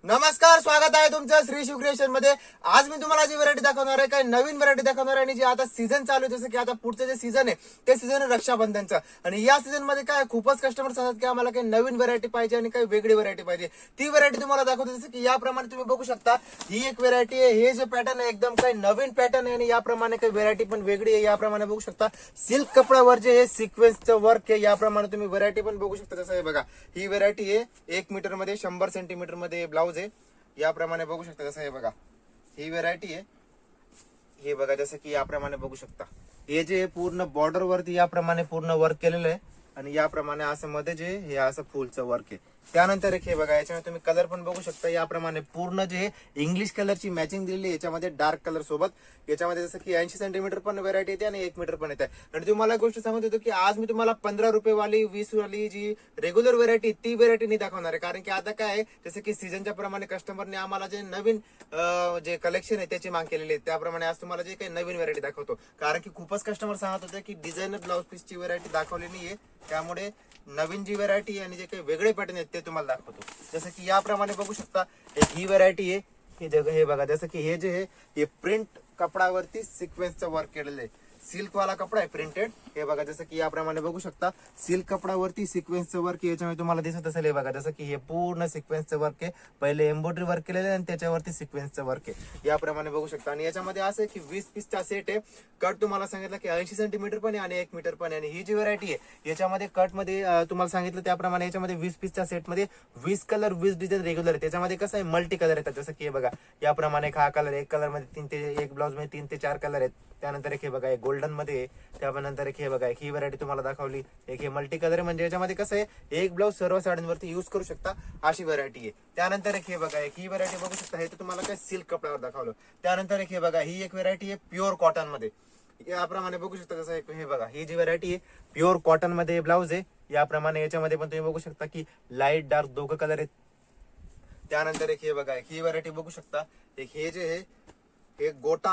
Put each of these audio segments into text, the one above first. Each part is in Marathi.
नमस्कार, स्वागत आहे तुमचं श्री शिव क्रिएशन मध्ये। आज मी तुम्हाला जी व्हरायटी दाखवणार आहे, काही नवीन व्हरायटी दाखवणार आहे आणि जे आता सीझन चालू आहे, जसं की आता पुढचं जे सीझन आहे ते सीझन आहे रक्षाबंधनचं। आणि या सीझन मध्ये काय खूपच कस्टमर सांगतात की आम्हाला काही नवीन व्हरायटी पाहिजे आणि काही वेगळी व्हरायटी पाहिजे। ती व्हरायटी तुम्हाला दाखवतो, जसं की याप्रमाणे तुम्ही बघू शकता। ही एक व्हरायटी आहे। हे जे पॅटर्न आहे एकदम काही नवीन पॅटर्न आहे आणि याप्रमाणे काही व्हरायटी पण वेगळी आहे। याप्रमाणे बघू शकता सिल्क कपड्यावर जे हे सिक्वेन्सचं वर्क आहे, याप्रमाणे तुम्ही व्हरायटी पण बघू शकता। जसं हे बघा, ही व्हरायटी आहे 1 मीटर मध्ये 100 सेंटीमीटर मध्ये ब्लाउज आहे। याप्रमाणे बघू शकता। जसं हे बघा, ही व्हरायटी आहे। हे बघा, जसं की याप्रमाणे बघू शकता। हे जे पूर्ण बॉर्डर वरती याप्रमाणे पूर्ण वर्क केलेलं आहे आणि याप्रमाणे असं मध्ये जे हे असं फुलचं वर्क आहे। त्यानंतर एक हे बघा, याच्यामध्ये तुम्ही कलर पण बघू शकता। याप्रमाणे पूर्ण जे इंग्लिश कलरची मॅचिंग दिलेली आहे, याच्यामध्ये डार्क कलर सोबत। याच्यामध्ये जसं की 80 सेंटीमीटर पण व्हरायटी येते आणि 1 मीटर पण येते। आणि तुम्हाला एक गोष्ट सांगत होतो की आज मी तुम्हाला 15 रुपये वाली 20 वाली जी रेग्युलर व्हरायटी ती व्हरायटी नाही दाखवणार आहे, कारण की आता काय आहे, जसं की सीझनच्या प्रमाणे कस्टमरने आम्हाला जे नवीन जे कलेक्शन आहे त्याची माग केलेली आहे। त्याप्रमाणे आज तुम्हाला जे काही नवीन व्हरायटी दाखवतो, कारण की खूपच कस्टमर सांगत होते की डिझायनर ब्लाउज पीसची व्हरायटी दाखवली नाहीये। त्यामुळे नवीन जी व्हरायटी आणि जे काही वेगळे पॅटर्न आहेत ते तुम्हाला दाखवतो। जसं की याप्रमाणे बघू शकता, ही व्हरायटी आहे। हे बघा, जसं की हे जे आहे हे प्रिंट कपडावरती सिक्वेन्सचं वर्क केलेलं आहे। सिल्क वाला कपडा आहे प्रिंटेड। हे बघा, जसं की याप्रमाणे बघू शकता सिल्क कपडावरती सिक्वेन्सचं वर्क याच्यामध्ये तुम्हाला दिसत असेल। हे बघा, जसं की हे पूर्ण सिक्वेन्सचं वर्क आहे। पहिले एम्ब्रॉयडरी वर्क केलेलं आहे आणि त्याच्यावरती सिक्वेन्सचं वर्क आहे। याप्रमाणे बघू शकता। आणि याच्यामध्ये असं आहे की 20 पीसचा सेट आहे। कट तुम्हाला सांगितलं की 80 सेंटीमीटर पण आहे आणि 1 मीटर पण आहे। आणि ही जी व्हरायटी आहे याच्यामध्ये कट मध्ये तुम्हाला सांगितलं त्याप्रमाणे याच्यामध्ये 20 पीसच्या सेट मध्ये 20 कलर 20 डिझाईन रेग्युलर आहे। त्याच्यामध्ये कसं आहे, मल्टी कलर येतात। जसं की हे बघा, याप्रमाणे हा कलर, एक कलर मध्ये 3 ते एक ब्लाउज मध्ये 3 ते 4 कलर आहेत। त्यानंतर एक हे बघा, एक गोल्डन मध्ये, त्यानंतर एक हे बघा, एक ही व्हरायटी तुम्हाला दाखवली। एक हे मल्टी कलर आहे, म्हणजे याच्यामध्ये कसं आहे एक ब्लाउज सर्व साड्यांवरती युज करू शकता अशी व्हरायटी आहे। त्यानंतर एक हे बघा, एक ही व्हरायटी बघू शकता। हे तर तुम्हाला काय सिल्क कपड्यावर दाखवलं। त्यानंतर एक हे बघा, ही एक व्हरायटी आहे प्युअर कॉटन मध्ये। याप्रमाणे बघू शकता। जसं एक हे बघा, ही जी व्हरायटी आहे प्युअर कॉटन मध्ये ब्लाउज आहे। याप्रमाणे याच्यामध्ये पण तुम्ही बघू शकता की लाईट डार्क दोघं कलर आहेत। त्यानंतर एक हे बघा, ही व्हरायटी बघू शकता। एक हे जे आहे हे गोटा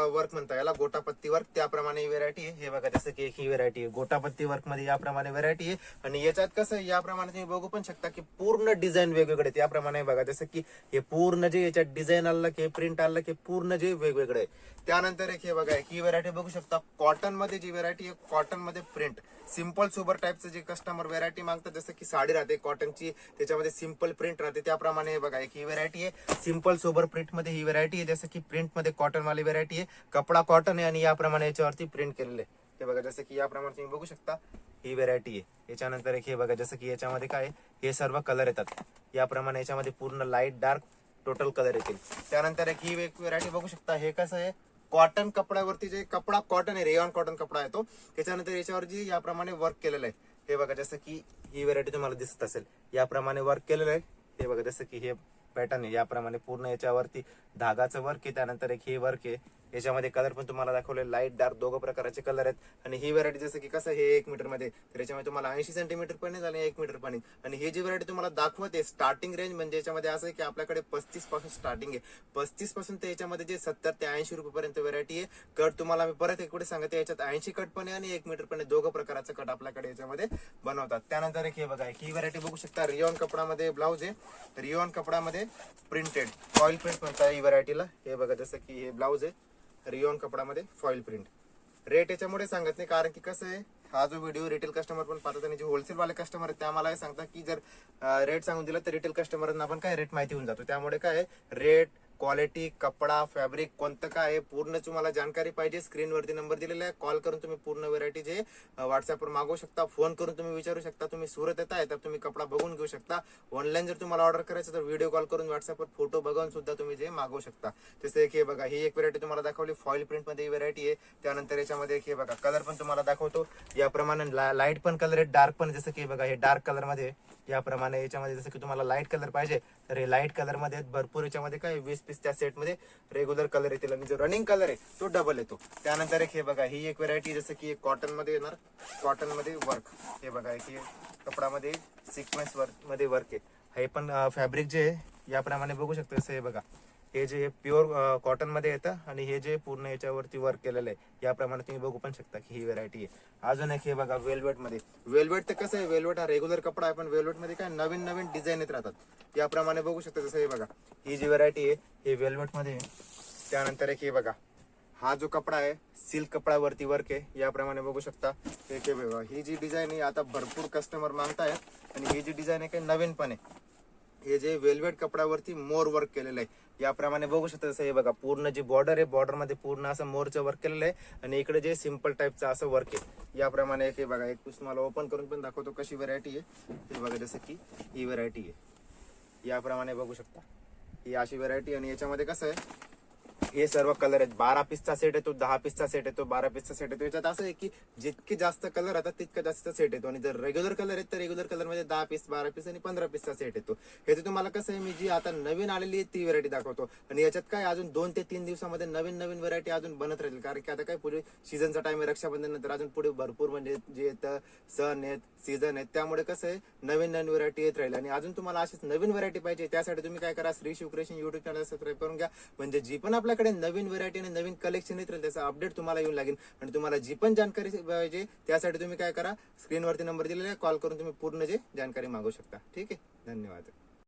वर्क म्हणता, याला गोटापत्ती वर्क, त्याप्रमाणे ही व्हरायटी आहे। हे बघा, जसं की ही व्हरायटी आहे गोटापत्ती वर्क मध्ये याप्रमाणे व्हरायटी आहे। आणि याच्यात कसं आहे, याप्रमाणे तुम्ही बघू पण शकता की पूर्ण डिझाईन वेगवेगळे आहेत। याप्रमाणे बघा, जसं की हे पूर्ण जे याच्यात डिझाईन आलं की प्रिंट आलं की पूर्ण जे वेगवेगळे आहे। त्यानंतर एक हे बघा, ही व्हरायटी बघू शकता। कॉटन मध्ये जी व्हरायटी आहे, कॉटन मध्ये प्रिंट सिंपल सोबर टाईपचं जे कस्टमर व्हरायटी मागतात, जसं की साडी राहते कॉटनची, त्याच्यामध्ये सिंपल प्रिंट राहते। त्याप्रमाणे हे बघा, एक ही व्हरायटी आहे सिंपल सोबर प्रिंट मध्ये ही व्हरायटी आहे। जसं की प्रिंट मध्ये कॉटन वाली व्हरायटी आहे, कपडा कॉटन आहे आणि याप्रमाणे याच्यावरती प्रिंट केलेले आहे। हे बघा, जसं की याप्रमाणे तुम्ही बघू शकता ही व्हरायटी आहे। याच्यानंतर एक हे बघा, जसं की याच्यामध्ये काय हे सर्व कलर येतात। याप्रमाणे याच्यामध्ये पूर्ण लाईट डार्क टोटल कलर येतील। त्यानंतर एक ही एक व्हरायटी बघू शकता। हे कसं आहे, कॉटन कपड्यावरती जे कपडा कॉटन आहे, रेयॉन कॉटन कपडा आहे तो। त्याच्यानंतर याच्यावर जी याप्रमाणे वर्क केलेलं आहे। हे बघा, जसं की ही व्हरायटी तुम्हाला दिसत असेल, याप्रमाणे वर्क केलेलं आहे। हे बघा, जसं की हे पॅटर्न आहे, याप्रमाणे पूर्ण याच्यावरती धागाचं वर्क आहे। त्यानंतर एक हे वर्क आहे। याच्यामध्ये कलर पण तुम्हाला दाखवले, लाईट डार्क दोघं प्रकारचे कलर आहेत। आणि ही व्हरायटी जसं की कसं हे 1 मीटर मध्ये, तर याच्यामध्ये तुम्हाला 80 सेंटीमीटर पण आहे आणि 1 मीटर पण आहे। आणि ही जी व्हरायटी तुम्हाला दाखवते स्टार्टिंग रेंज म्हणजे याच्यामध्ये असं आहे की आपल्याकडे 35 पासून स्टार्टिंग आहे। 35 पासून ते याच्यामध्ये जे 70 ते 80 रुपयेपर्यंत व्हरायटी आहे। कट तुम्हाला मी परत एक वेळेस सांगते, याच्यात 80 कट पण आहे आणि 1 मीटर पण आहे, दोघं प्रकारचं कट आपल्याकडे याच्यामध्ये बनवतात। त्यानंतर एक हे बघा, ही व्हरायटी बघू शकता। रिओन कपडामध्ये ब्लाउज आहे, रिओन कपडामध्ये प्रिंटेड फॉइल प्रिंट म्हणता ही व्हरायटीला। हे बघा, जसं की हे ब्लाउज आहे रिओन कपडामध्ये फॉइल प्रिंट। रेट याच्यामुळे सांगत नाही, कारण की कसं आहे, हा जो व्हिडिओ रिटेल कस्टमर पण पाहतात आणि जे होलसेल वाले कस्टमर आहेत त्या मला हे सांगतात की जर रेट सांगून दिला तर रिटेल कस्टमरना आपण काय रेट माहिती होऊन जातो। त्यामुळे काय रेट, क्वालिटी, कपडा, फॅब्रिक कोणतं काय आहे पूर्ण तुम्हाला जानकारी पाहिजे, स्क्रीनवरती नंबर दिलेला आहे। कॉल करून तुम्ही पूर्ण व्हरायटी जे व्हॉट्सअपवर मागवू शकता, फोन करून तुम्ही विचारू शकता। तुम्ही सुरत येत आहे तर तुम्ही कपडा बघून घेऊ शकता। ऑनलाईन जर तुम्हाला ऑर्डर करायचं तर व्हिडिओ कॉल करून व्हॉट्सअपवर फोटो बघून सुद्धा तुम्ही जे मागवू शकता। तसं एक हे बघा, ही एक व्हरायटी तुम्हाला दाखवली फॉइल प्रिंट मध्ये ही व्हरायटी आहे। त्यानंतर याच्यामध्ये एक हे बघा, कलर पण तुम्हाला दाखवतो। याप्रमाणे लाईट पण कलर आहे, डार्क पण, जसं की बघा हे डार्क कलर मध्ये। याप्रमाणे याच्यामध्ये जसं की तुम्हाला लाईट कलर पाहिजे तर हे लाईट कलर मध्ये भरपूर। याच्यामध्ये काय 20 पीसच्या सेट मध्ये रेग्युलर कलर येतील आणि जो रनिंग कलर आहे तो डबल येतो। त्यानंतर एक हे बघा, ही एक व्हरायटी जसं की कॉटन मध्ये येणार, कॉटन मध्ये वर्क। हे बघा, एक कपडामध्ये सिक्वेन्स वर्क मध्ये वर्क आहे। हे पण फॅब्रिक जे आहे याप्रमाणे बघू शकतो। जसं हे बघा, हे जे प्युअर कॉटन मध्ये येतं आणि हे जे पूर्ण याच्यावरती वर्क केलेलं आहे याप्रमाणे तुम्ही बघू पण शकता की ही व्हेरायटी आहे. अजून एक हे बघा वेल्वेट मध्ये. वेल्वेट तर कसं आहे, वेल्वेट हा रेग्युलर कपडा आहे, पण वेल्वेट मध्ये काय नवीन नवीन डिझाईन येत राहतात याप्रमाणे बघू शकता. जसं हे बघा ही जी व्हेरायटी आहे हे वेल्वेट मध्ये आहे. त्यानंतर एक हे बघा हा जो कपडा आहे सिल्क कपड्यावरती वर्क आहे याप्रमाणे बघू शकता. एक हे बघा ही जी डिझाईन आहे आता भरपूर कस्टमर मागतायत आणि ही जी डिझाईन आहे काही नवीन पण आहे. हे जे वेल्वेट कपड्यावरती मोर वर्क केलेलं आहे याप्रमाणे बघू शकता. जसं हे बघा पूर्ण जी बॉर्डर आहे बॉर्डर मध्ये पूर्ण असं मोरचं वर्क केलेलं आहे आणि इकडे जे सिंपल टाईपचं असं वर्क आहे याप्रमाणे. हे बघा एक पीस तुम्हाला ओपन करून पण दाखवतो कशी व्हरायटी आहे. हे बघा जसं की ही व्हरायटी आहे याप्रमाणे बघू शकता. ही अशी व्हरायटी आणि याच्यामध्ये कसं आहे हे सर्व कलर आहेत. 12 पीसचा सेट येतो, 10 पीसचा सेट येतो, 12 पीसचा सेट येतो. याच्यात असं आहे की जितके जास्त कलर राहतात तितका जास्त सेट येतो आणि जर रेग्युलर कलर आहेत तर रेग्युलर कलर मध्ये 10 पीस, 12 पीस आणि 15 पीसचा सेट येतो. हे तुम्हाला कसं आहे मी जी आता नवीन आलेली आहे ती व्हरायटी दाखवतो आणि याच्यात काय अजून 2 ते 3 दिवसामध्ये नवीन नवीन व्हरायटी अजून बनत राहील. कारण की आता काय पुढे सीझनचा टाइम आहे रक्षाबंधन नंतर अजून पुढे भरपूर म्हणजे जे सण आहेत सीझन आहेत त्यामुळे कसं आहे नवीन नवीन व्हरायटी येत राहील. आणि अजून तुम्हाला अशीच नवीन व्हरायटी पाहिजे त्यासाठी तुम्ही काय करा श्री शिवक्रिएशन युट्यूब चॅनल सबस्क्राईब करून घ्या. म्हणजे जी पण आपल्याकडे नवीन व्हरायटी आणि नवीन कलेक्शन येत राहील त्याचा अपडेट तुम्हाला येऊन लागेल. आणि तुम्हाला जी पण जानकारी पाहिजे त्यासाठी तुम्ही काय करा स्क्रीनवरती नंबर दिलेला आहे कॉल करून तुम्ही पूर्ण जे जानकारी मागू शकता. ठीक आहे, धन्यवाद.